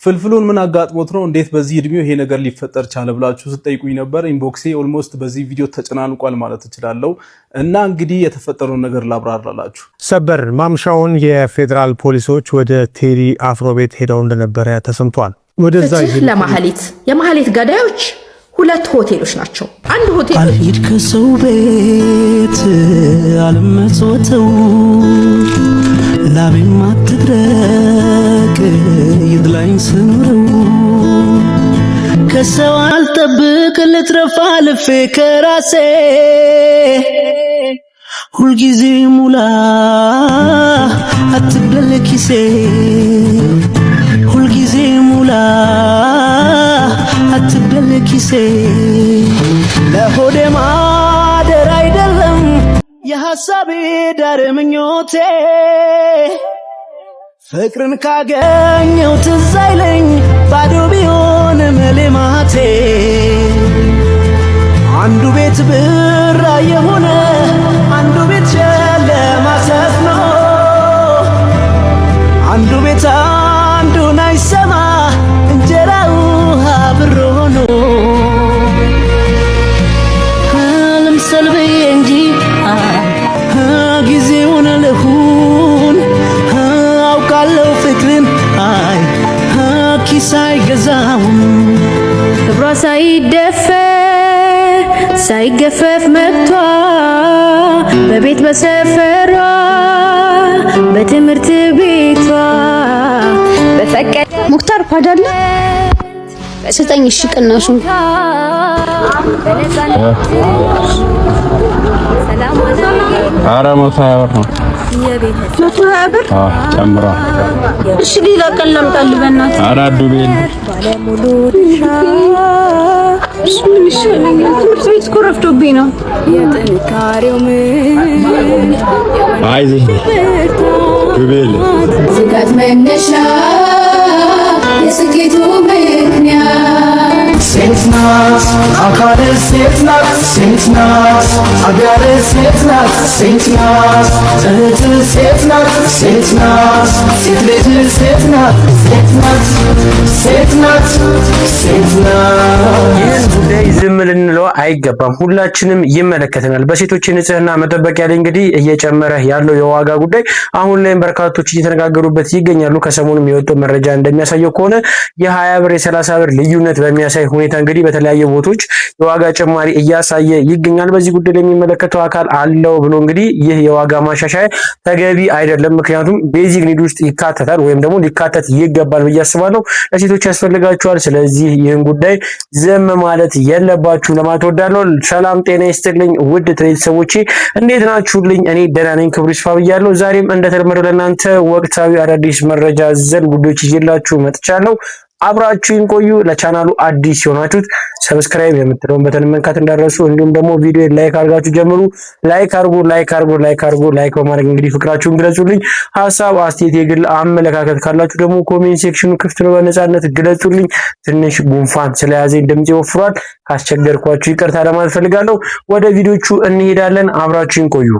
ፍልፍሉን ምን አጋጥሞት ነው እንዴት በዚህ እድሜው ይሄ ነገር ሊፈጠር ቻለ ብላችሁ ስትጠይቁኝ ነበር። ኢንቦክሴ ኦልሞስት በዚህ ቪዲዮ ተጨናንቋል ማለት እችላለሁ እና እንግዲህ የተፈጠረውን ነገር ላብራራላችሁ። ሰበር ማምሻውን የፌዴራል ፖሊሶች ወደ ቴዲ አፍሮ ቤት ሄደው እንደነበረ ተሰምቷል። ወደዛ ለማህሌት የማህሌት ገዳዮች ሁለት ሆቴሎች ናቸው። አንድ ሆቴል አልሂድ ከሰው ቤት አልመጽወተው ላቤም አትድረቅ ይድላኝ ስኖረው ከሰው አልጠብቅ ልትረፋ ልፌ ከራሴ ሁልጊዜ ሙላ አትግደል ኪሴ ሁልጊዜ ሙላ አትግደል ኪሴ ለሆዴ ማደር አይደለም የሐሳቤ ዳር ምኞቴ ፍቅርን ካገኘው ትዝ አይለኝ ባዶ ቢሆን መሌማቴ አንዱ ቤት ብራ የሆነ አንዱ ቤት ጨለማ ሰፍኖ አንዱ ቤት አንዱን አይሰማ እንጀራው አብሮ ሆኖ ልምሰል ብዬ እንጂ ጊዜውን ልሁን አውቃለሁ ፍቅርን አይ ኪስ አይገዛውም ክብሯ ሳይደፈር ሳይገፈፍ መብቷ በቤት በሰፈሯ በትምህርት ቤቷ በፈቀደ ሙክታር ፓዳለ በሰጠኝ እሺ ቅናሹ አራሞታ ያወር ነው መቶ ብር ጨምሯ። እሺ ሌላ ቀን ላምጣልህ በእናትህ። አራዱ ቤል ባለሙሉ እሺ ምን ይሻለኛል? ትምህርት ቤት እኮ ረፍዶብኝ ነው። የጥንካሬው ምን አይዞህ ቤል ዝጋት መነሻ የስኬቱ ምክንያት ሴት ናት አካል ሴት ናት ሴት ናት አገር ሴት ናት ሴት ናት እህት ሴት ናት ሴት ናት ሴት ልጅ ሴት ናት ሴት ናት ሴት ናት ሴት ናት። ይህን ጉዳይ ዝም ልንለው አይገባም፣ ሁላችንም ይመለከተናል። በሴቶች ንጽህና መጠበቂያ ላይ እንግዲህ እየጨመረ ያለው የዋጋ ጉዳይ አሁን ላይም በርካቶች እየተነጋገሩበት ይገኛሉ። ከሰሞኑም የወጣው መረጃ እንደሚያሳየው ከሆነ የ20 ብር የ30 ብር ልዩነት በሚያሳይ ሁኔታ እንግዲህ በተለያየ ቦታዎች የዋጋ ጭማሪ እያሳየ ይገኛል። በዚህ ጉዳይ ላይ የሚመለከተው አካል አለው ብሎ እንግዲህ ይህ የዋጋ ማሻሻያ ተገቢ አይደለም፣ ምክንያቱም ቤዚክ ኒድ ውስጥ ይካተታል ወይም ደግሞ ሊካተት ይገባል ብዬ አስባለሁ። ለሴቶች ያስፈልጋቸዋል። ስለዚህ ይህን ጉዳይ ዝም ማለት የለባችሁ ለማለት እወዳለሁ። ሰላም ጤና ይስጥልኝ ውድ ቤተሰቦቼ፣ እንዴት ናችሁልኝ? እኔ ደህና ነኝ፣ ክብሩ ይስፋ ብያለሁ። ዛሬም እንደተለመደው ለእናንተ ወቅታዊ አዳዲስ መረጃ ዘል ጉዳዮች ይዤላችሁ መጥቻለሁ። አብራችሁን ቆዩ። ለቻናሉ አዲስ የሆናችሁት ሰብስክራይብ የምትለውን በተን መንካት እንዳትረሱ፣ እንዲሁም ደግሞ ቪዲዮ ላይክ አድርጋችሁ ጀምሩ። ላይክ በማድረግ እንግዲህ ፍቅራችሁን ግለጹልኝ። ሐሳብ አስተያየት፣ የግል አመለካከት ካላችሁ ደግሞ ኮሜንት ሴክሽኑ ክፍት ነው፣ በነፃነት ግለጹልኝ። ትንሽ ጉንፋን ስለያዘኝ ድምጽ ወፍሯል፣ ካስቸገርኳችሁ ይቅርታ ለማለት ፈልጋለሁ። ወደ ቪዲዮቹ እንሄዳለን። አብራችሁን ቆዩ።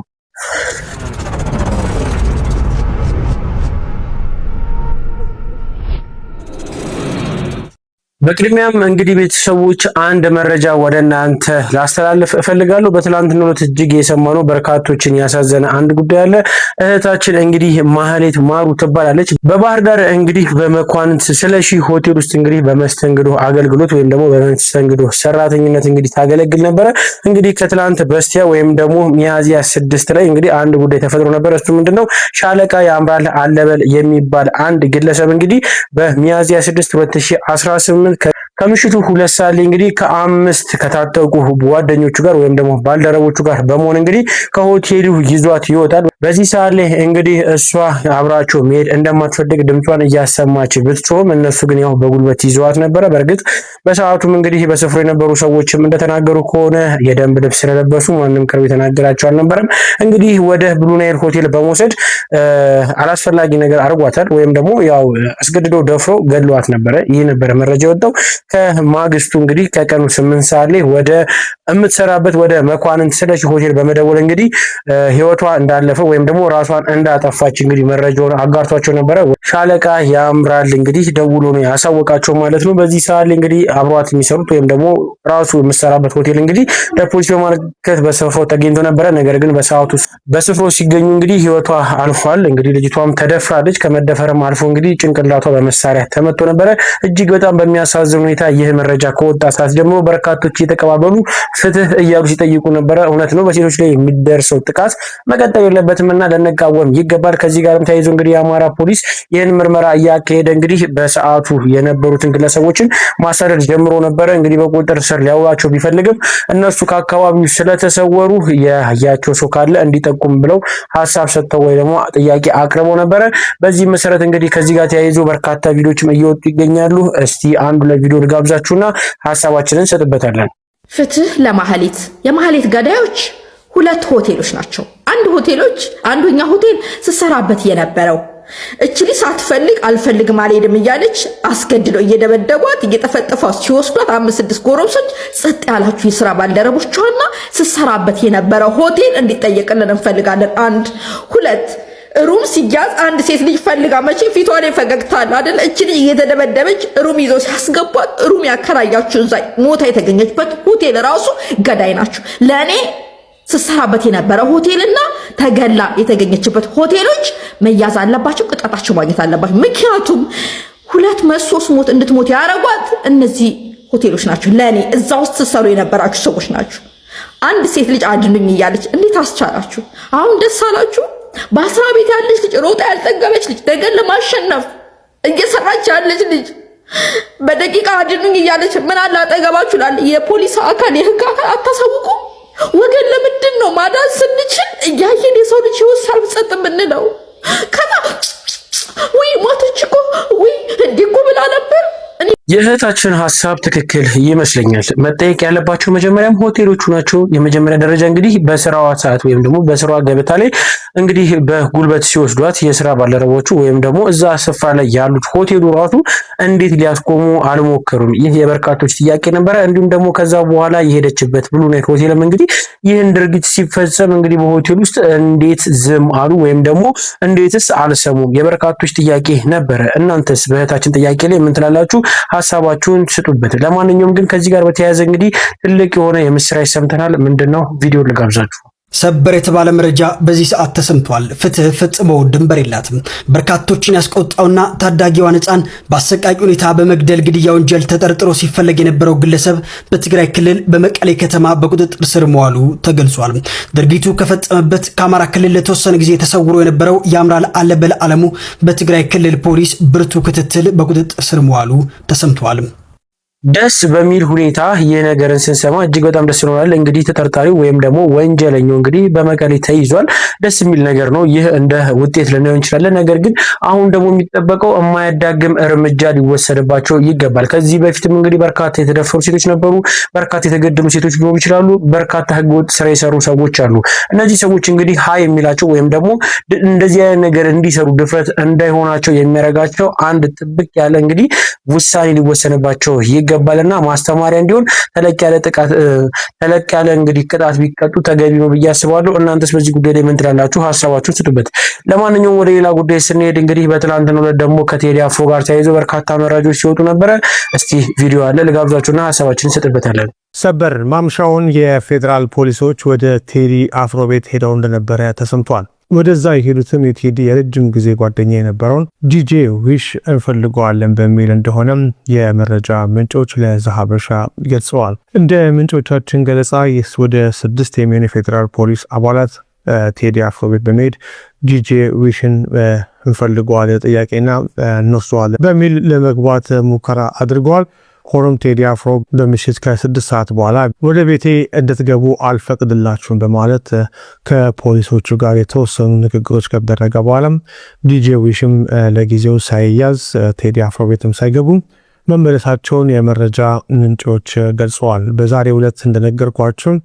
በቅድሚያም እንግዲህ ቤተሰቦች አንድ መረጃ ወደ እናንተ ላስተላልፍ እፈልጋለሁ። በትላንትናው ዕለት እጅግ የሰማነው በርካቶችን ያሳዘነ አንድ ጉዳይ አለ። እህታችን እንግዲህ ማህሌት ማሩ ትባላለች። በባህር ዳር እንግዲህ በመኳንንት ስለሺ ሆቴል ውስጥ እንግዲህ በመስተንግዶ አገልግሎት ወይም ደግሞ በመስተንግዶ ሰራተኝነት እንግዲህ ታገለግል ነበረ። እንግዲህ ከትላንት በስቲያ ወይም ደግሞ ሚያዝያ 6 ላይ እንግዲህ አንድ ጉዳይ ተፈጥሮ ነበር። እሱ ምንድነው? ሻለቃ ያምራል አለበል የሚባል አንድ ግለሰብ እንግዲህ በሚያዝያ 6 2018 ከምሽቱ 2 ሰዓት ላይ እንግዲህ ከ5 ከታጠቁ ጓደኞቹ ጋር ወይም ደግሞ ባልደረቦቹ ጋር በመሆን እንግዲህ ከሆቴሉ ይዟት ይወጣል። በዚህ ሰዓት ላይ እንግዲህ እሷ አብራቸው መሄድ እንደማትፈልግ ድምጿን እያሰማች ብትጮህም እነሱ ግን ያው በጉልበት ይዘዋት ነበረ። በእርግጥ በሰዓቱም እንግዲህ በስፍራው የነበሩ ሰዎችም እንደተናገሩ ከሆነ የደንብ ልብስ ስለለበሱ ማንም ቅርብ የተናገራቸው አልነበረም። እንግዲህ ወደ ብሉ ናይል ሆቴል በመውሰድ አላስፈላጊ ነገር አድርጓታል፣ ወይም ደግሞ ያው አስገድዶ ደፍሮ ገድሏት ነበረ። ይህ ነበረ መረጃ የወጣው። ከማግስቱ እንግዲህ ከቀኑ 8 ሰዓት ላይ ወደ የምትሰራበት ወደ መኳንንት ስለሺ ሆቴል በመደወል እንግዲህ ህይወቷ እንዳለፈ ወይም ደግሞ ራሷን እንዳጠፋች እንግዲህ መረጃውን አጋርቷቸው ነበረ። ሻለቃ ያምራል እንግዲህ ደውሎ ነው ያሳወቃቸው ማለት ነው። በዚህ ሰዓት ላይ እንግዲህ አብሯት የሚሰሩት ወይም ደግሞ ራሱ የምትሰራበት ሆቴል እንግዲህ ለፖሊስ በማመልከት በስፍራው ተገኝቶ ነበረ። ነገር ግን በሰዓቱ በስፍራው ሲገኙ እንግዲህ ህይወቷ አልፏል። እንግዲህ ልጅቷም ተደፍራለች። ከመደፈርም አልፎ እንግዲህ ጭንቅላቷ በመሳሪያ ተመቶ ነበረ። እጅግ በጣም በሚያሳዝን ሁኔታ ይህ መረጃ ከወጣ ሰዓት ጀምሮ በርካቶች እየተቀባበሉ ፍትህ እያሉ ሲጠይቁ ነበረ። እውነት ነው፣ በሴቶች ላይ የሚደርሰው ጥቃት መቀጠል የለበትም እና ልንቃወም ይገባል። ከዚህ ጋርም ተያይዞ እንግዲህ የአማራ ፖሊስ ይህን ምርመራ እያካሄደ እንግዲህ በሰዓቱ የነበሩትን ግለሰቦችን ማሳደድ ጀምሮ ነበረ። እንግዲህ በቁጥጥር ስር ሊያውላቸው ቢፈልግም እነሱ ከአካባቢው ስለተሰወሩ ያያቸው ሰው ካለ እንዲጠቁም ብለው ሀሳብ ሰጥተው ወይ ደግሞ ጥያቄ አቅርበው ነበረ። በዚህ መሰረት እንግዲህ ከዚህ ጋር ተያይዞ በርካታ ቪዲዮዎችም እየወጡ ይገኛሉ። እስቲ አንዱ ለቪዲዮ ልጋብዛችሁና ሀሳባችንን እንሰጥበታለን። ፍትህ ለማህሌት። የማህሌት ገዳዮች ሁለት ሆቴሎች ናቸው። አንደኛ ሆቴል ስትሰራበት የነበረው እቺ ልጅ ሳትፈልግ አልፈልግም አልሄድም እያለች አስገድለው እየደበደቧት እየጠፈጠፏት ሲወስዷት 5-6 ጎረምሶች ጸጥ ያላችሁ የስራ ባልደረቦቿና ስትሰራበት የነበረው ሆቴል እንዲጠየቅልን እንፈልጋለን። 1 2 ሩም ሲያዝ አንድ ሴት ልጅ ፈልጋ መቼ ፊቷ ላይ ፈገግታ አለ አይደል? እቺ ልጅ እየተደበደበች ሩም ይዞ ሲያስገቧት ሩም ያከራያችሁ እዛ ሞታ የተገኘችበት ሆቴል ራሱ ገዳይ ናችሁ። ለእኔ ስትሰራበት የነበረ ሆቴልና ተገላ የተገኘችበት ሆቴሎች መያዝ አለባቸው፣ ቅጣታቸው ማግኘት አለባቸው። ምክንያቱም 2-3 ሞት እንድትሞት ያረጓት እነዚህ ሆቴሎች ናቸው። ለእኔ እዛ ውስጥ ስትሰሩ የነበራችሁ ሰዎች ናችሁ። አንድ ሴት ልጅ አድኑኝ እያለች እንዴት አስቻላችሁ? አሁን ደስ አላችሁ? በአስራ ቤት ያለች ልጅ፣ ሮጣ ያልጠገበች ልጅ፣ ነገር ለማሸነፍ እየሰራች ያለች ልጅ በደቂቃ አድኑኝ እያለች ምን አለ አጠገባችሁ ላለ የፖሊስ አካል የህግ አካል አታሳውቁ? ወገን ለምንድን ነው ማዳን ስንችል እያየን የሰው ልጅ ህይወት ሳልጸጥ የምንለው? ከዛ ወይ ሞተች እኮ ወይ እንዲህ እኮ ብላ ነበር። የእህታችን ሀሳብ ትክክል ይመስለኛል። መጠየቅ ያለባቸው መጀመሪያም ሆቴሎቹ ናቸው። የመጀመሪያ ደረጃ እንግዲህ በስራዋ ሰዓት ወይም ደግሞ በስራዋ ገበታ ላይ እንግዲህ በጉልበት ሲወስዷት የስራ ባልደረቦቹ ወይም ደግሞ እዛ ስፍራ ላይ ያሉት ሆቴሉ ራሱ እንዴት ሊያስቆሙ አልሞከሩም? ይህ የበርካቶች ጥያቄ ነበረ። እንዲሁም ደግሞ ከዛ በኋላ የሄደችበት ብሉ ናይት ሆቴልም እንግዲህ ይህን ድርጊት ሲፈጸም እንግዲህ በሆቴል ውስጥ እንዴት ዝም አሉ ወይም ደግሞ እንዴትስ አልሰሙም? የበርካቶች ጥያቄ ነበረ። እናንተስ በእህታችን ጥያቄ ላይ ምን ትላላችሁ? ሀሳባችሁን ስጡበት። ለማንኛውም ግን ከዚህ ጋር በተያያዘ እንግዲህ ትልቅ የሆነ የምስራች ሰምተናል። ምንድነው? ቪዲዮ ልጋብዛችሁ። ሰበር የተባለ መረጃ በዚህ ሰዓት ተሰምቷል። ፍትህ ፈጽሞ ድንበር የላትም። በርካቶችን ያስቆጣውና ታዳጊዋን ሕፃን በአሰቃቂ ሁኔታ በመግደል ግድያ ወንጀል ተጠርጥሮ ሲፈለግ የነበረው ግለሰብ በትግራይ ክልል በመቀሌ ከተማ በቁጥጥር ስር መዋሉ ተገልጿል። ድርጊቱ ከፈጸመበት ከአማራ ክልል ለተወሰነ ጊዜ ተሰውሮ የነበረው ያምራል አለበል አለሙ በትግራይ ክልል ፖሊስ ብርቱ ክትትል በቁጥጥር ስር መዋሉ ተሰምቷል። ደስ በሚል ሁኔታ ይህ ነገርን ስንሰማ እጅግ በጣም ደስ ይላል። እንግዲህ ተጠርጣሪው ወይም ደግሞ ወንጀለኛው እንግዲህ በመቀሌ ተይዟል። ደስ የሚል ነገር ነው። ይህ እንደ ውጤት ልናየው እንችላለን። ነገር ግን አሁን ደግሞ የሚጠበቀው የማያዳግም እርምጃ ሊወሰድባቸው ይገባል። ከዚህ በፊትም እንግዲህ በርካታ የተደፈሩ ሴቶች ነበሩ፣ በርካታ የተገደሉ ሴቶች ሊኖሩ ይችላሉ፣ በርካታ ህገወጥ ስራ የሰሩ ሰዎች አሉ። እነዚህ ሰዎች እንግዲህ ሀይ የሚላቸው ወይም ደግሞ እንደዚህ አይነት ነገር እንዲሰሩ ድፍረት እንዳይሆናቸው የሚያደርጋቸው አንድ ጥብቅ ያለ እንግዲህ ውሳኔ ሊወሰንባቸው ይገባልና ማስተማሪያ እንዲሆን ተለቅ ያለ እንግዲህ ቅጣት ቢቀጡ ተገቢ ነው ብዬ አስባለሁ። እናንተስ በዚህ ጉዳይ ላይ ምን ትላላችሁ? ሀሳባችሁን ስጡበት። ለማንኛውም ወደ ሌላ ጉዳይ ስንሄድ እንግዲህ በትናንትናው ዕለት ደግሞ ከቴዲ አፍሮ ጋር ተያይዞ በርካታ መረጃዎች ሲወጡ ነበረ። እስቲ ቪዲዮ አለ ልጋብዛችሁና ሀሳባችንን እንሰጥበታለን። ሰበር ማምሻውን የፌዴራል ፖሊሶች ወደ ቴዲ አፍሮ ቤት ሄደው እንደነበረ ተሰምቷል። ወደዛ የሄዱትም የቴዲ የረጅም ጊዜ ጓደኛ የነበረውን ዲጄ ዊሽ እንፈልገዋለን በሚል እንደሆነም የመረጃ ምንጮች ለዛሀበሻ ገልጸዋል። እንደ ምንጮቻችን ገለጻ ወደ 6 የሚሆኑ የፌዴራል ፖሊስ አባላት ቴዲ አፍሮ ቤት በመሄድ ዲጄ ዊሽን እንፈልገዋለን ጥያቄና እንወስደዋለን በሚል ለመግባት ሙከራ አድርገዋል። ሆኖም ቴዲ አፍሮ በምሽት ከ6 ሰዓት በኋላ ወደ ቤቴ እንድትገቡ አልፈቅድላችሁም በማለት ከፖሊሶቹ ጋር የተወሰኑ ንግግሮች ከደረገ በኋላም ዲጄ ዊሽም ለጊዜው ሳይያዝ ቴዲ አፍሮ ቤትም ሳይገቡ መመለሳቸውን የመረጃ ምንጮች ገልጸዋል። በዛሬው ዕለት እንደነገርኳቸው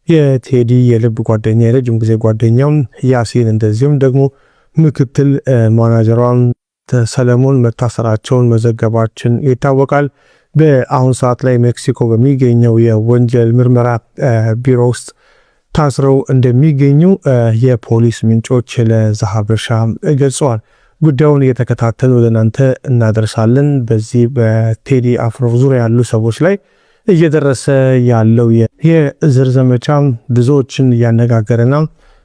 የቴዲ የልብ ጓደኛ የረጅም ጊዜ ጓደኛው ያሲን እንደዚሁም ደግሞ ምክትል ማናጀሯን ሰለሞን መታሰራቸውን መዘገባችን ይታወቃል። በአሁን ሰዓት ላይ ሜክሲኮ በሚገኘው የወንጀል ምርመራ ቢሮ ውስጥ ታስረው እንደሚገኙ የፖሊስ ምንጮች ለዛሀበሻ ገልጸዋል። ጉዳዩን እየተከታተሉ ለእናንተ እናደርሳለን። በዚህ በቴዲ አፍሮ ዙሪያ ያሉ ሰዎች ላይ እየደረሰ ያለው የእስር ዘመቻ ብዙዎችን እያነጋገረና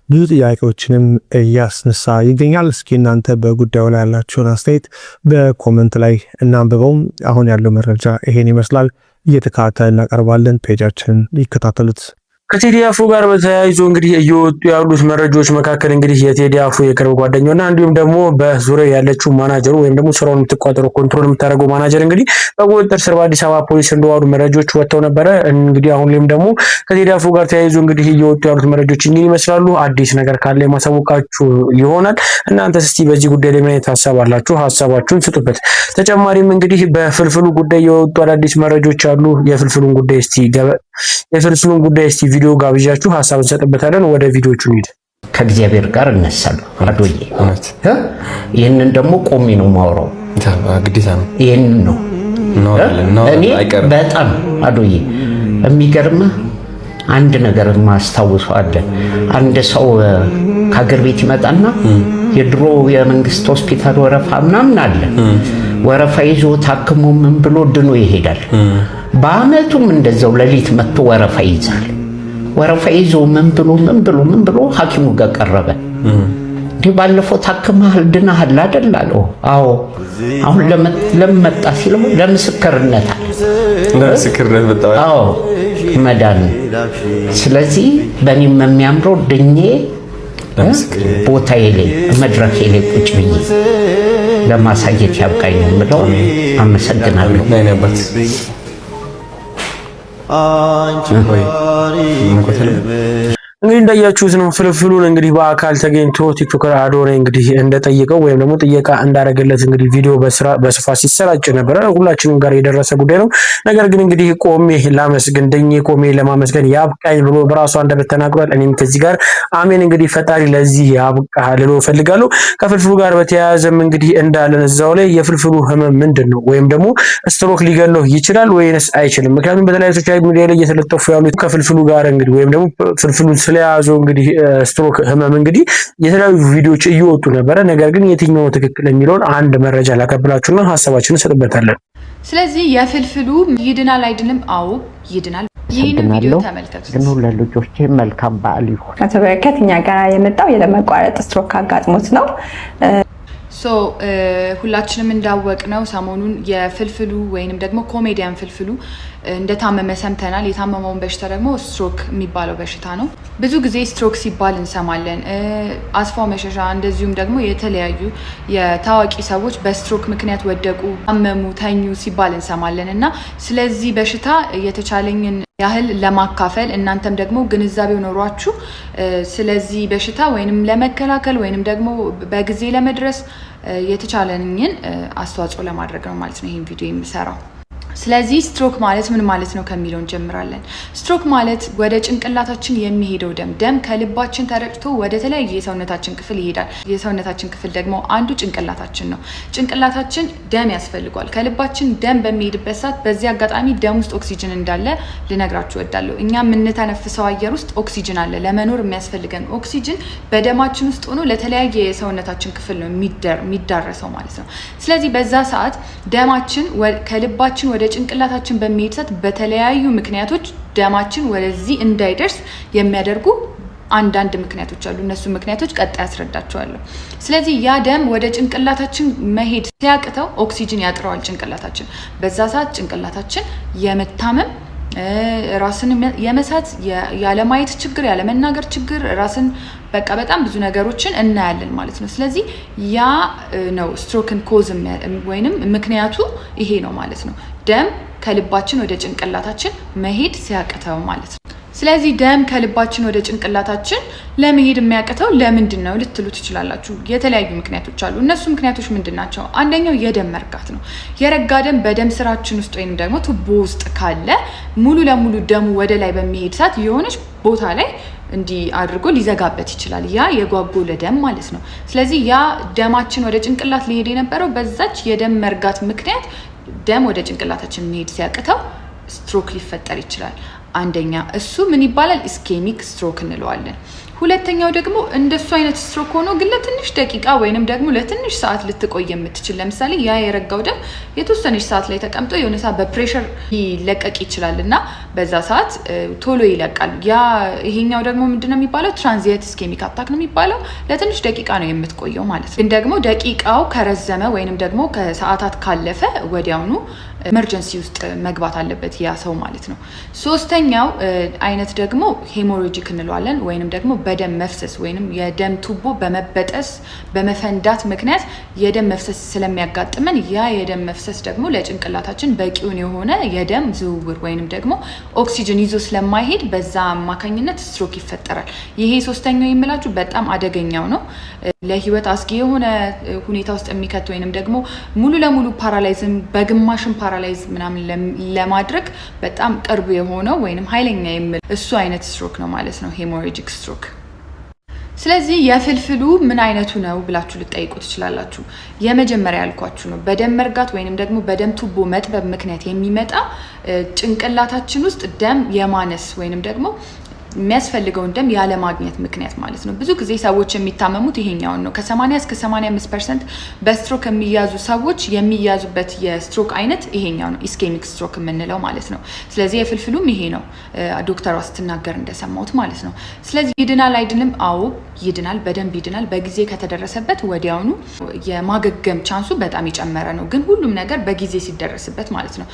ብዙ ጥያቄዎችንም እያስነሳ ይገኛል። እስኪ እናንተ በጉዳዩ ላይ ያላችሁን አስተያየት በኮመንት ላይ እናንብበው። አሁን ያለው መረጃ ይሄን ይመስላል። እየተከታተልን እናቀርባለን። ፔጃችንን ይከታተሉት። ከቴዲ አፍሮ ጋር በተያይዞ እንግዲህ እየወጡ ያሉት መረጃዎች መካከል እንግዲህ የቴዲ አፍሮ የቅርብ ጓደኛውና እንዲሁም ደግሞ በዙሪያው ያለችው ማናጀሩ ወይም ደግሞ ስራውን የምትቆጣጠረው ኮንትሮል የምታደርገው ማናጀር እንግዲህ በቁጥጥር ስር በአዲስ አበባ ፖሊስ እንደዋሉ መረጃዎች ወጥተው ነበረ። እንግዲህ አሁን ላይም ደግሞ ከቴዲ አፍሮ ጋር ተያይዞ እንግዲህ እየወጡ ያሉት መረጃዎች እንግዲህ ይመስላሉ። አዲስ ነገር ካለ የማሳወቃችሁ ይሆናል። እናንተስ እስቲ በዚህ ጉዳይ ላይ ምን አይነት ሀሳብ አላችሁ? ሀሳባችሁን ስጡበት። ተጨማሪም እንግዲህ በፍልፍሉ ጉዳይ የወጡ አዳዲስ መረጃዎች አሉ። የፍልፍሉን ጉዳይ እስቲ ቪዲዮ ጋብዣችሁ ሀሳብ እንሰጥበታለን። ወደ ቪዲዮቹ እንሂድ። ከእግዚአብሔር ጋር እነሳለሁ አዶዬ። ይህንን ደግሞ ቆሜ ነው ማውራው፣ ግዴታ ነው። ይህንን ነው እኔ በጣም አዶዬ የሚገርምህ አንድ ነገር ማስታወሱ አለ። አንድ ሰው ከሀገር ቤት ይመጣና የድሮ የመንግስት ሆስፒታል ወረፋ ምናምን አለ። ወረፋ ይዞ ታክሞ ምን ብሎ ድኖ ይሄዳል። በአመቱም እንደዛው ሌሊት መጥቶ ወረፋ ይይዛል። ወረፋ ይዞ ምን ብሎ ሐኪሙ ጋር ቀረበ። እንዴ ባለፈው ታክመሃል ድናሃል አይደል አለው። አዎ። አሁን ለመጣ ሲለው ለምስክርነት አለ። ለምስክርነት መጣ። አዎ መዳን። ስለዚህ በእኔም የሚያምረው ድኜ ቦታዬ ላይ መድረኬ ላይ ቁጭ ብዬ ለማሳየት ያብቃኝ ነው የምለው። አመሰግናለሁ። እንግዲህ እንዳያችሁት ነው ፍልፍሉን እንግዲህ በአካል ተገኝቶ ቲክቶከር አዶሬ እንግዲህ እንደጠየቀው ወይም ደግሞ ጥየቃ እንዳረገለት እንግዲህ ቪዲዮ በስፋት ሲሰራጭ ነበረ። ሁላችንም ጋር የደረሰ ጉዳይ ነው። ነገር ግን እንግዲህ ቆሜ ላመስግን ደኜ ቆሜ ለማመስገን ያብቃኝ ብሎ በራሱ አንደበት ተናግሯል። እኔም ከዚህ ጋር አሜን እንግዲህ ፈጣሪ ለዚህ ያብቃ ልሎ ፈልጋለሁ። ከፍልፍሉ ጋር በተያያዘም እንግዲህ እንዳለን እዛው ላይ የፍልፍሉ ህመም ምንድን ነው? ወይም ደግሞ ስትሮክ ሊገለው ይችላል ወይንስ አይችልም? ምክንያቱም በተለያዩ ሶሻል ሚዲያ ላይ እየተለጠፉ ያሉት ከፍልፍሉ ጋር እንግዲህ ወይም ደግሞ ፍልፍሉን ስለያዘው እንግዲህ ስትሮክ ህመም እንግዲህ የተለያዩ ቪዲዮዎች እየወጡ ነበረ። ነገር ግን የትኛው ትክክል የሚለውን አንድ መረጃ ላቀብላችሁና ሀሳባችንን እንሰጥበታለን። ስለዚህ የፍልፍሉ ይድናል አይድንም? አዎ ይድናል። ይህንን ቪዲዮ ተመልከቱት። ግን ለልጆቼ መልካም በዓል ይሁን። አቶ በረከት እኛ ጋር የመጣው የደም መቋረጥ ስትሮክ አጋጥሞት ነው። ሁላችንም እንዳወቅነው ሰሞኑን የፍልፍሉ ወይንም ደግሞ ኮሜዲያን ፍልፍሉ እንደታመመ ሰምተናል። የታመመውን በሽታ ደግሞ ስትሮክ የሚባለው በሽታ ነው። ብዙ ጊዜ ስትሮክ ሲባል እንሰማለን። አስፋው መሸሻ እንደዚሁም ደግሞ የተለያዩ የታዋቂ ሰዎች በስትሮክ ምክንያት ወደቁ፣ ታመሙ፣ ተኙ ሲባል እንሰማለን እና ስለዚህ በሽታ የተቻለኝን ያህል ለማካፈል እናንተም ደግሞ ግንዛቤው ኖሯችሁ ስለዚህ በሽታ ወይንም ለመከላከል ወይንም ደግሞ በጊዜ ለመድረስ የተቻለኝን አስተዋጽኦ ለማድረግ ነው ማለት ነው ይሄን ቪዲዮ የምሰራው። ስለዚህ ስትሮክ ማለት ምን ማለት ነው ከሚለው እንጀምራለን። ስትሮክ ማለት ወደ ጭንቅላታችን የሚሄደው ደም ከልባችን ተረጭቶ ወደ ተለያየ የሰውነታችን ክፍል ይሄዳል። የሰውነታችን ክፍል ደግሞ አንዱ ጭንቅላታችን ነው። ጭንቅላታችን ደም ያስፈልገዋል። ከልባችን ደም በሚሄድበት ሰዓት በዚህ አጋጣሚ ደም ውስጥ ኦክሲጅን እንዳለ ልነግራችሁ እወዳለሁ። እኛ የምንተነፍሰው አየር ውስጥ ኦክሲጅን አለ። ለመኖር የሚያስፈልገን ኦክሲጅን በደማችን ውስጥ ሆኖ ለተለያየ የሰውነታችን ክፍል ነው የሚዳረሰው ማለት ነው። ስለዚህ በዛ ሰዓት ደማችን ከልባችን ወደ ጭንቅላታችን በሚሄድ ሰዓት በተለያዩ ምክንያቶች ደማችን ወደዚህ እንዳይደርስ የሚያደርጉ አንዳንድ ምክንያቶች አሉ። እነሱ ምክንያቶች ቀጣይ ያስረዳቸዋለሁ። ስለዚህ ያ ደም ወደ ጭንቅላታችን መሄድ ሲያቅተው ኦክሲጅን ያጥረዋል ጭንቅላታችን። በዛ ሰዓት ጭንቅላታችን የመታመም ራስን የመሳት ያለማየት ችግር፣ ያለመናገር ችግር፣ ራስን በቃ በጣም ብዙ ነገሮችን እናያለን ማለት ነው። ስለዚህ ያ ነው ስትሮክን ኮዝ ወይንም ምክንያቱ ይሄ ነው ማለት ነው። ደም ከልባችን ወደ ጭንቅላታችን መሄድ ሲያቅተው ማለት ነው። ስለዚህ ደም ከልባችን ወደ ጭንቅላታችን ለመሄድ የሚያቅተው ለምንድን ነው ልትሉ ትችላላችሁ። የተለያዩ ምክንያቶች አሉ። እነሱ ምክንያቶች ምንድን ናቸው? አንደኛው የደም መርጋት ነው። የረጋ ደም በደም ስራችን ውስጥ ወይንም ደግሞ ቱቦ ውስጥ ካለ ሙሉ ለሙሉ ደሙ ወደ ላይ በሚሄድ ሰዓት የሆነች ቦታ ላይ እንዲህ አድርጎ ሊዘጋበት ይችላል። ያ የጓጎለ ደም ማለት ነው። ስለዚህ ያ ደማችን ወደ ጭንቅላት ሊሄድ የነበረው በዛች የደም መርጋት ምክንያት ደም ወደ ጭንቅላታችን መሄድ ሲያቅተው ስትሮክ ሊፈጠር ይችላል። አንደኛ እሱ ምን ይባላል? ኢስኬሚክ ስትሮክ እንለዋለን። ሁለተኛው ደግሞ እንደሱ አይነት ስትሮክ ሆኖ ግን ለትንሽ ደቂቃ ወይንም ደግሞ ለትንሽ ሰዓት ልትቆይ የምትችል ለምሳሌ ያ የረጋው ደም የተወሰነች ሰዓት ላይ ተቀምጦ የሆነ ሰዓት በፕሬሸር ሊለቀቅ ይችላል እና በዛ ሰዓት ቶሎ ይለቃል። ያ ይሄኛው ደግሞ ምንድነው የሚባለው? ትራንዚየንት ኢስኬሚክ አታክ ነው የሚባለው። ለትንሽ ደቂቃ ነው የምትቆየው ማለት ነው። ግን ደግሞ ደቂቃው ከረዘመ ወይንም ደግሞ ከሰዓታት ካለፈ ወዲያውኑ ኤመርጀንሲ ውስጥ መግባት አለበት ያ ሰው ማለት ነው። ሶስተኛው አይነት ደግሞ ሄሞሮጂክ እንለዋለን ወይንም ደግሞ በደም መፍሰስ ወይንም የደም ቱቦ በመበጠስ በመፈንዳት ምክንያት የደም መፍሰስ ስለሚያጋጥመን ያ የደም መፍሰስ ደግሞ ለጭንቅላታችን በቂውን የሆነ የደም ዝውውር ወይንም ደግሞ ኦክሲጅን ይዞ ስለማይሄድ በዛ አማካኝነት ስትሮክ ይፈጠራል። ይሄ ሶስተኛው የምላችሁ በጣም አደገኛው ነው። ለህይወት አስጊ የሆነ ሁኔታ ውስጥ የሚከት ወይንም ደግሞ ሙሉ ለሙሉ ፓራላይዝም በግማሽም ፓራላይዝ ምናምን ለማድረግ በጣም ቅርብ የሆነው ወይንም ኃይለኛ የሚል እሱ አይነት ስትሮክ ነው ማለት ነው ሄሞራጂክ ስትሮክ። ስለዚህ የፍልፍሉ ምን አይነቱ ነው ብላችሁ ልጠይቁ ትችላላችሁ። የመጀመሪያ ያልኳችሁ ነው በደም መርጋት ወይንም ደግሞ በደም ቱቦ መጥበብ ምክንያት የሚመጣ ጭንቅላታችን ውስጥ ደም የማነስ ወይንም ደግሞ የሚያስፈልገውን ደም ያለ ማግኘት ምክንያት ማለት ነው። ብዙ ጊዜ ሰዎች የሚታመሙት ይሄኛውን ነው። ከ80 እስከ 85% በስትሮክ የሚያዙ ሰዎች የሚያዙበት የስትሮክ አይነት ይሄኛው ነው፣ ኢስኬሚክ ስትሮክ የምንለው ማለት ነው። ስለዚህ የፍልፍሉም ይሄ ነው፣ ዶክተሯ ስትናገር እንደሰማሁት ማለት ነው። ስለዚህ ይድናል አይድንም? አዎ ይድናል፣ በደንብ ይድናል። በጊዜ ከተደረሰበት ወዲያውኑ የማገገም ቻንሱ በጣም የጨመረ ነው። ግን ሁሉም ነገር በጊዜ ሲደረስበት ማለት ነው።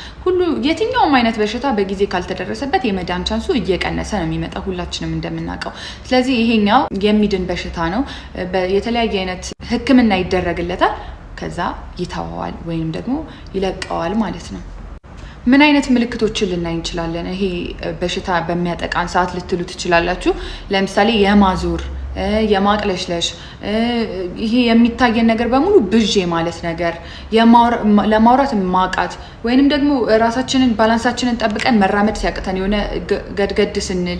የትኛውም አይነት በሽታ በጊዜ ካልተደረሰበት የመዳን ቻንሱ እየቀነሰ ነው የሚመጣው ሁላችንም እንደምናውቀው። ስለዚህ ይሄኛው የሚድን በሽታ ነው። የተለያየ አይነት ሕክምና ይደረግለታል፣ ከዛ ይተዋዋል ወይም ደግሞ ይለቀዋል ማለት ነው። ምን አይነት ምልክቶችን ልናይ እንችላለን? ይሄ በሽታ በሚያጠቃን ሰዓት ልትሉ ትችላላችሁ። ለምሳሌ የማዞር፣ የማቅለሽለሽ፣ ይሄ የሚታየን ነገር በሙሉ ብዥ ማለት ነገር፣ ለማውራት ማቃት ወይንም ደግሞ ራሳችንን ባላንሳችንን ጠብቀን መራመድ ሲያቅተን የሆነ ገድገድ ስንል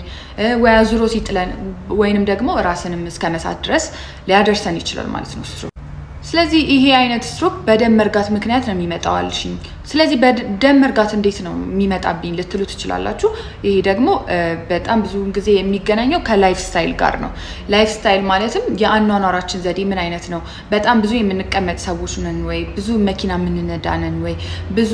ወይ አዙሮ ሲጥለን ወይንም ደግሞ ራስንም እስከ መሳት ድረስ ሊያደርሰን ይችላል ማለት ነው ስትሮክ። ስለዚህ ይሄ አይነት ስትሮክ በደም መርጋት ምክንያት ነው የሚመጣው አልሽኝ። ስለዚህ በደም መርጋት እንዴት ነው የሚመጣብኝ ልትሉ ትችላላችሁ። ይሄ ደግሞ በጣም ብዙ ጊዜ የሚገናኘው ከላይፍ ስታይል ጋር ነው። ላይፍ ስታይል ማለትም የአኗኗራችን ዘዴ ምን አይነት ነው? በጣም ብዙ የምንቀመጥ ሰዎች ነን ወይ? ብዙ መኪና የምንነዳ ነን ወይ? ብዙ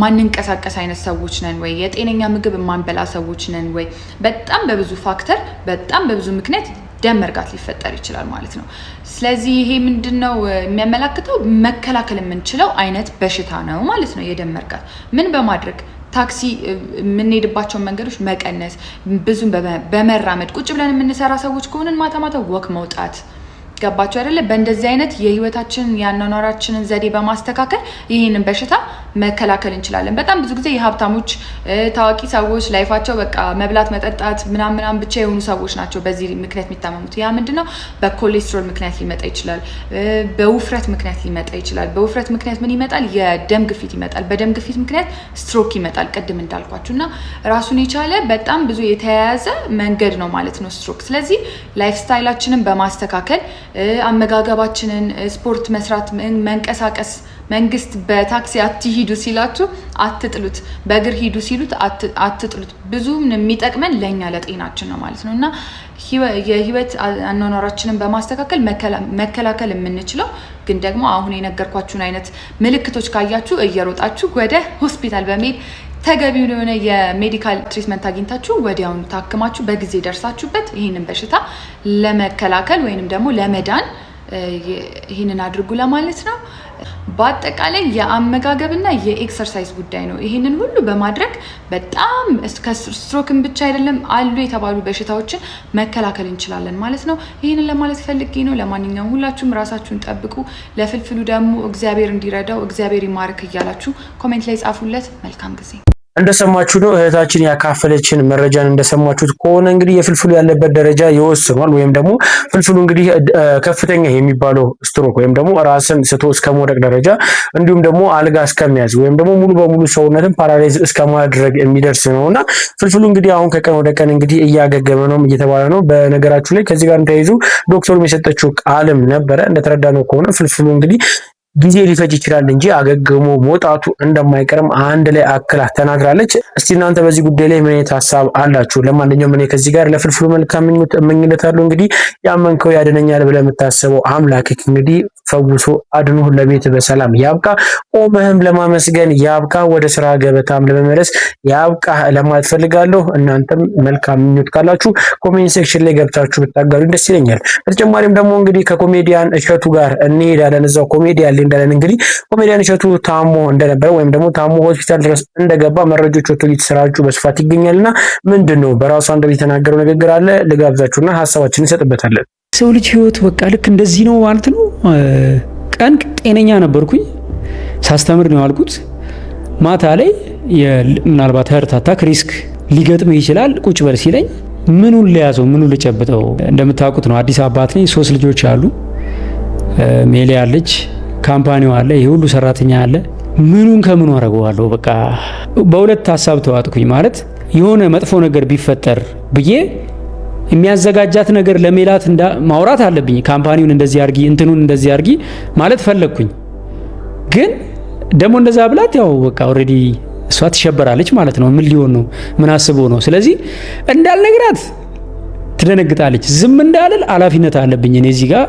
ማንንቀሳቀስ አይነት ሰዎች ነን ወይ? የጤነኛ ምግብ የማንበላ ሰዎች ነን ወይ? በጣም በብዙ ፋክተር በጣም በብዙ ምክንያት ደም መርጋት ሊፈጠር ይችላል ማለት ነው። ስለዚህ ይሄ ምንድነው የሚያመላክተው? መከላከል የምንችለው አይነት በሽታ ነው ማለት ነው። የደም መርጋት ምን በማድረግ ታክሲ የምንሄድባቸውን መንገዶች መቀነስ፣ ብዙም በመራመድ ቁጭ ብለን የምንሰራ ሰዎች ከሆነን ማታ ማታ ወክ መውጣት። ገባችሁ አይደለ? በእንደዚህ አይነት የህይወታችንን ያኗኗራችንን ዘዴ በማስተካከል ይህንን በሽታ መከላከል እንችላለን። በጣም ብዙ ጊዜ የሀብታሞች ታዋቂ ሰዎች ላይፋቸው በቃ መብላት መጠጣት ምናምን ብቻ የሆኑ ሰዎች ናቸው በዚህ ምክንያት የሚታመሙት። ያ ምንድነው? በኮሌስትሮል ምክንያት ሊመጣ ይችላል፣ በውፍረት ምክንያት ሊመጣ ይችላል። በውፍረት ምክንያት ምን ይመጣል? የደም ግፊት ይመጣል። በደም ግፊት ምክንያት ስትሮክ ይመጣል፣ ቅድም እንዳልኳችሁ እና ራሱን የቻለ በጣም ብዙ የተያያዘ መንገድ ነው ማለት ነው ስትሮክ። ስለዚህ ላይፍ ስታይላችንን በማስተካከል አመጋገባችንን፣ ስፖርት መስራት፣ መንቀሳቀስ። መንግስት በታክሲ አትሂዱ ሲላችሁ አትጥሉት፣ በእግር ሂዱ ሲሉት አትጥሉት። ብዙም የሚጠቅመን ለኛ ለጤናችን ነው ማለት ነው እና የህይወት አኗኗራችንን በማስተካከል መከላከል የምንችለው ግን ደግሞ አሁን የነገርኳችሁን አይነት ምልክቶች ካያችሁ እየሮጣችሁ ወደ ሆስፒታል በመሄድ ተገቢውን የሆነ የሜዲካል ትሪትመንት አግኝታችሁ ወዲያውኑ ታክማችሁ በጊዜ ደርሳችሁበት ይህንን በሽታ ለመከላከል ወይንም ደግሞ ለመዳን ይህንን አድርጉ ለማለት ነው። በአጠቃላይ የአመጋገብና የኤክሰርሳይዝ ጉዳይ ነው። ይህንን ሁሉ በማድረግ በጣም ስትሮክን ብቻ አይደለም አሉ የተባሉ በሽታዎችን መከላከል እንችላለን ማለት ነው። ይህንን ለማለት ፈልጌ ነው። ለማንኛውም ሁላችሁም ራሳችሁን ጠብቁ። ለፍልፍሉ ደግሞ እግዚአብሔር እንዲረዳው እግዚአብሔር ይማርክ እያላችሁ ኮሜንት ላይ ጻፉለት። መልካም ጊዜ። እንደሰማችሁ ነው እህታችን ያካፈለችን መረጃን እንደሰማችሁት ከሆነ እንግዲህ የፍልፍሉ ያለበት ደረጃ ይወስኗል። ወይም ደግሞ ፍልፍሉ እንግዲህ ከፍተኛ የሚባለው ስትሮክ ወይም ደግሞ ራስን ስቶ እስከ መውደቅ ደረጃ እንዲሁም ደግሞ አልጋ እስከሚያዝ ወይም ደግሞ ሙሉ በሙሉ ሰውነትን ፓራላይዝ እስከማድረግ የሚደርስ ነውና ፍልፍሉ እንግዲህ አሁን ከቀን ወደ ቀን እንግዲህ እያገገመ ነው እየተባለ ነው። በነገራችሁ ላይ ከዚህ ጋር ተያይዞ ዶክተሩ የሰጠችው ቃልም ነበረ እንደተረዳነው ከሆነ ፍልፍሉ እንግዲህ ጊዜ ሊፈጅ ይችላል እንጂ አገግሞ መውጣቱ እንደማይቀርም አንድ ላይ አክላ ተናግራለች። እስቲ እናንተ በዚህ ጉዳይ ላይ ምን አይነት ሀሳብ አላችሁ? ለማንኛውም እኔ ከዚህ ጋር ለፍልፍሉ መልካም ምኞት እመኝለታለሁ። እንግዲህ ያመንከው ያድነኛል ብለህ የምታስበው አምላክ እንግዲህ ፈውሶ አድኖ ለቤት በሰላም ያብቃ። ቆመህም ለማመስገን ያብቃ። ወደ ስራ ገበታም ለመመለስ ያብቃ ለማለት ፈልጋለሁ። እናንተም መልካም ምኞት ካላችሁ ኮሜንት ሴክሽን ላይ ገብታችሁ ብታጋሩ ደስ ይለኛል። በተጨማሪም ደግሞ እንግዲህ ከኮሜዲያን እሸቱ ጋር እንሄዳለን። እዛው ኮሜዲያን እንዳለን እንግዲህ ኮሜዲያን እሸቱ ታሞ እንደነበረ ወይም ደግሞ ታሞ ሆስፒታል ድረስ እንደገባ መረጃዎች ወጥቶ እየተሰራጩ በስፋት ይገኛልና ምንድነው በራሱ አንደበት የተናገረው ነገር አለ። ልጋብዛችሁና ሀሳባችንን እንሰጥበታለን። ሰው ልጅ ህይወት በቃ ልክ እንደዚህ ነው ማለት ነው። ቀን ጤነኛ ነበርኩኝ ሳስተምር ነው ያልኩት። ማታ ላይ ምናልባት ሀርት አታክ ሪስክ ሊገጥም ይችላል ቁጭ በል ሲለኝ ምኑን ለያዘው ምኑን ልጨብጠው። እንደምታውቁት ነው አዲስ አባት ነኝ። 3 ልጆች አሉ። ሜሌ አለች፣ ካምፓኒው አለ፣ ይሄ ሁሉ ሰራተኛ አለ። ምኑን ከምኑ አረጋዋለሁ? በቃ በሁለት ሀሳብ ተዋጥኩኝ። ማለት የሆነ መጥፎ ነገር ቢፈጠር ብዬ የሚያዘጋጃት ነገር ለሜላት ማውራት አለብኝ። ካምፓኒውን እንደዚህ አርጊ፣ እንትኑን እንደዚህ አርጊ ማለት ፈለግኩኝ። ግን ደግሞ እንደዛ ብላት ያው በቃ ኦልሬዲ እሷ ትሸበራለች ማለት ነው። ምን ሊሆን ነው? ምን አስቦ ነው? ስለዚህ እንዳልነግራት ትደነግጣለች። ዝም እንዳልል ኃላፊነት አለብኝ እኔ እዚህ ጋር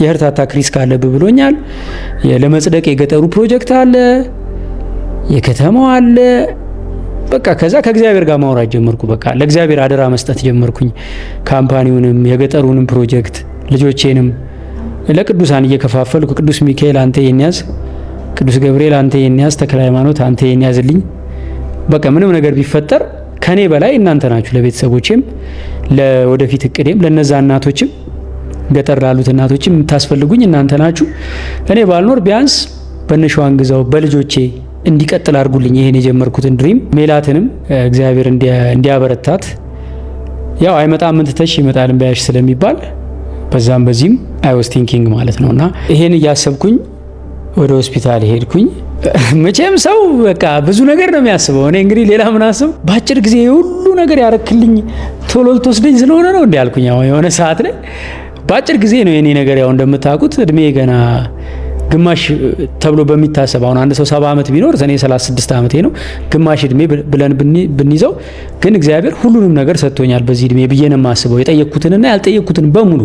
የሀርት አታክ ሪስክ አለብህ ብሎኛል። ለመጽደቅ የገጠሩ ፕሮጀክት አለ፣ የከተማው አለ። በቃ ከዛ ከእግዚአብሔር ጋር ማውራት ጀመርኩ። በቃ ለእግዚአብሔር አደራ መስጠት ጀመርኩኝ። ካምፓኒውንም የገጠሩንም ፕሮጀክት ልጆቼንም ለቅዱሳን እየከፋፈልኩ ቅዱስ ሚካኤል አንተ የኛዝ፣ ቅዱስ ገብርኤል አንተ የኛዝ፣ ተክለ ሃይማኖት አንተ የኛዝልኝ። በቃ ምንም ነገር ቢፈጠር ከኔ በላይ እናንተ ናችሁ። ለቤተሰቦቼም ለወደፊት እቅዴም ለነዛ እናቶችም ገጠር ላሉት እናቶችም የምታስፈልጉኝ እናንተ ናችሁ። እኔ ባልኖር ቢያንስ በነሸዋን ግዛው በልጆቼ እንዲቀጥል አድርጉልኝ ይሄን የጀመርኩትን ድሪም። ሜላትንም እግዚአብሔር እንዲያበረታት ያው አይመጣም እንትተሽ ይመጣል እንባያሽ ስለሚባል በዛም በዚህም አይ ዋስ ቲንኪንግ ማለት ነውና ይሄን እያሰብኩኝ ወደ ሆስፒታል ሄድኩኝ። መቼም ሰው በቃ ብዙ ነገር ነው የሚያስበው። እኔ እንግዲህ ሌላ ምን አስብ በአጭር ጊዜ ሁሉ ነገር ያረክልኝ ቶሎ ልትወስደኝ ስለሆነ ነው እንዴ ያልኩኝ። ያው የሆነ ሰዓት ላይ በአጭር ጊዜ ነው የኔ ነገር። ያው እንደምታውቁት እድሜ ገና ግማሽ ተብሎ በሚታሰብ አሁን አንድ ሰው 70 ዓመት ቢኖር እኔ 36 ዓመቴ ነው። ግማሽ እድሜ ብለን ብንይዘው ግን እግዚአብሔር ሁሉንም ነገር ሰጥቶኛል በዚህ እድሜ ብዬ ነው የማስበው። የጠየቅኩትንና ያልጠየቅኩትን በሙሉ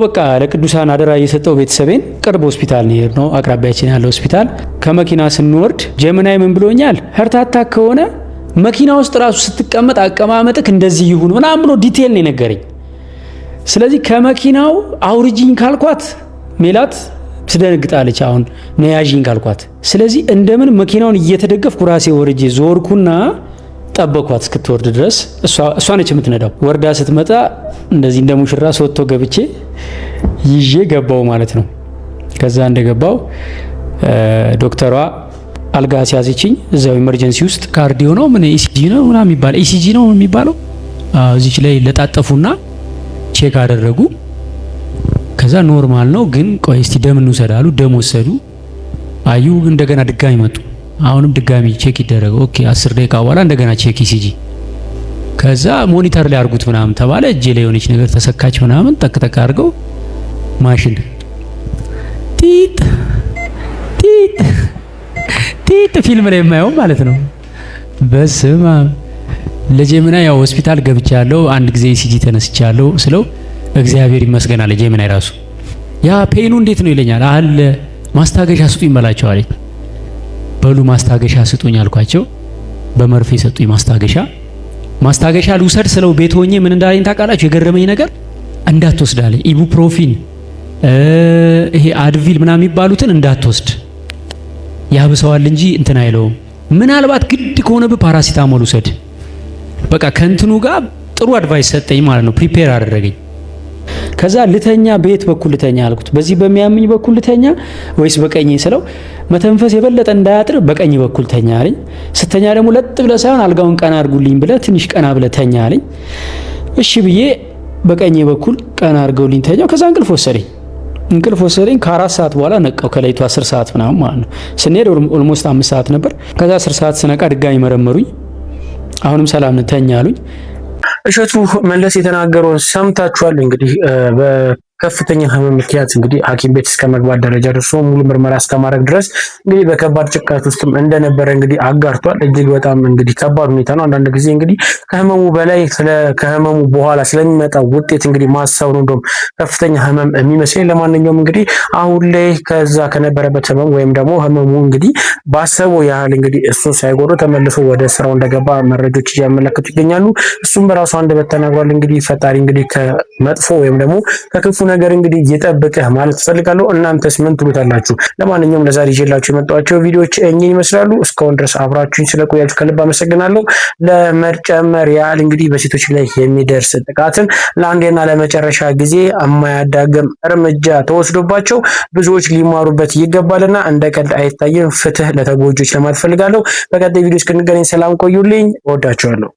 በቃ ለቅዱሳን አደራ እየሰጠው ቤተሰቤን ቅርብ ሆስፒታል ነው አቅራቢያችን ያለው ሆስፒታል። ከመኪና ስንወርድ ጀመናይ ምን ብሎኛል? ሀርት አታክ ከሆነ መኪና ውስጥ ራሱ ስትቀመጥ አቀማመጥክ እንደዚህ ይሁን ምናምን ብሎ ዲቴል ነው የነገረኝ። ስለዚህ ከመኪናው አውርጂኝ ካልኳት ሜላት ትደነግጣለች። አሁን ነያዥኝ ካልኳት ስለዚህ እንደምን መኪናውን እየተደገፍኩ ራሴ ወርጄ ዞርኩና ጠበኳት እስክትወርድ ድረስ። እሷ ነች የምትነዳው። ወርዳ ስትመጣ እንደዚህ እንደ ሙሽራ ሶቶ ገብቼ ይዤ ገባው ማለት ነው። ከዛ እንደገባው ዶክተሯ አልጋ ሲያዘችኝ እዛው ኢመርጀንሲ ውስጥ ካርዲዮ ነው ምን ኢሲጂ ነው ምናምን የሚባል ኢሲጂ ነው የሚባለው እዚች ላይ ለጣጠፉና ቼክ አደረጉ። ከዛ ኖርማል ነው ግን ቆይ እስቲ ደም እንውሰድ አሉ። ደም ወሰዱ። አዩ እንደገና ድጋሚ መጡ። አሁንም ድጋሚ ቼክ ይደረገ። ኦኬ 10 ደቂቃ በኋላ እንደገና ቼክ ኢሲጂ። ከዛ ሞኒተር ላይ አርጉት ምናምን ተባለ። እጄ ላይ የሆነች ነገር ተሰካች ምናምን ጠቅጠቅ አድርገው ማሽን ቲት ቲት ቲት ፊልም ላይ የማየው ማለት ነው። በስማ ለጀምና ያው ሆስፒታል ገብቻለሁ። አንድ ጊዜ ኢሲጂ ተነስቻለሁ ስለው እግዚአብሔር ይመስገን አለ። ጀምናይ ራሱ ያ ፔኑ እንዴት ነው ይለኛል። አለ ማስታገሻ ስጡኝ በላቸው አለኝ። በሉ ማስታገሻ ስጡኝ አልኳቸው። በመርፌ ሰጡኝ ማስታገሻ ልውሰድ ስለው ቤት ሆኜ ምን እንዳለኝ ታውቃላችሁ? የገረመኝ ነገር እንዳትወስድ አለኝ። ኢቡፕሮፊን ይሄ አድቪል ምናምን የሚባሉትን እንዳትወስድ ያብሰዋል እንጂ እንትን አይለውም። ምናልባት ግድ ከሆነብህ ፓራሲታሞል ውሰድ። በቃ ከእንትኑ ጋር ጥሩ አድቫይስ ሰጠኝ ማለት ነው። ፕሪፔር አደረገኝ። ከዛ ልተኛ በየት በኩል ልተኛ አልኩት። በዚህ በሚያምኝ በኩል ልተኛ ወይስ በቀኝ ስለው መተንፈስ የበለጠ እንዳያጥር በቀኝ በኩል ተኛ አለኝ። ስተኛ ደግሞ ለጥ ብለህ ሳይሆን አልጋውን ቀና አድርጉልኝ ብለህ ትንሽ ቀና ብለህ ተኛ አለኝ። እሺ ብዬ በቀኝ በኩል ቀና አድርገውልኝ ተኛው። ከዛ እንቅልፍ ወሰደኝ። ከ4 ሰዓት በኋላ ነቃው። ከሌሊቱ 10 ሰዓት ምናምን ማለት ነው። ስንሄድ ኦልሞስት 5 ሰዓት ነበር። ከዛ 10 ሰዓት ስነቃ ድጋሚ መረመሩኝ። አሁንም ሰላም ተኛ አሉኝ። እሸቱ መለስ የተናገረውን ሰምታችኋል። እንግዲህ ከፍተኛ ህመም ምክንያት እንግዲህ ሐኪም ቤት እስከ መግባት ደረጃ ደርሶ ሙሉ ምርመራ እስከማድረግ ድረስ እንግዲህ በከባድ ጭንቀት ውስጥም እንደነበረ እንግዲህ አጋርቷል። እጅግ በጣም እንግዲህ ከባድ ሁኔታ ነው። አንዳንድ ጊዜ እንግዲህ ከህመሙ በላይ ከህመሙ በኋላ ስለሚመጣው ውጤት እንግዲህ ማሰብ ነው እንደውም ከፍተኛ ህመም የሚመስለኝ። ለማንኛውም እንግዲህ አሁን ላይ ከዛ ከነበረበት ህመም ወይም ደግሞ ህመሙ እንግዲህ ባሰበው ያህል እንግዲህ እሱን ሳይጎዱ ተመልሶ ወደ ስራው እንደገባ መረጃዎች እያመለከቱ ይገኛሉ። እሱም በራሱ አንደበት ተናግሯል። እንግዲህ ፈጣሪ እንግዲህ ከመጥፎ ወይም ደግሞ ከክፉ ነገር እንግዲህ ይጠብቅህ ማለት ፈልጋለሁ። እናንተስ ምን ትሉታላችሁ? ለማንኛውም ለዛሬ ይዤላችሁ የመጣኋቸው ቪዲዮዎች እኚህን ይመስላሉ። እስካሁን ድረስ አብራችሁኝ ስለቆያችሁ ከልብ አመሰግናለሁ። ለመጨመር ያህል እንግዲህ በሴቶች ላይ የሚደርስ ጥቃትን ለአንዴና ለመጨረሻ ጊዜ የማያዳግም እርምጃ ተወስዶባቸው ብዙዎች ሊማሩበት ይገባልና እንደ ቀልድ አይታይም። ፍትህ ለተጎጆች ለማለት ፈልጋለሁ። በቀጣይ ቪዲዮ እስክንገናኝ ሰላም ቆዩልኝ። እወዳችኋለሁ።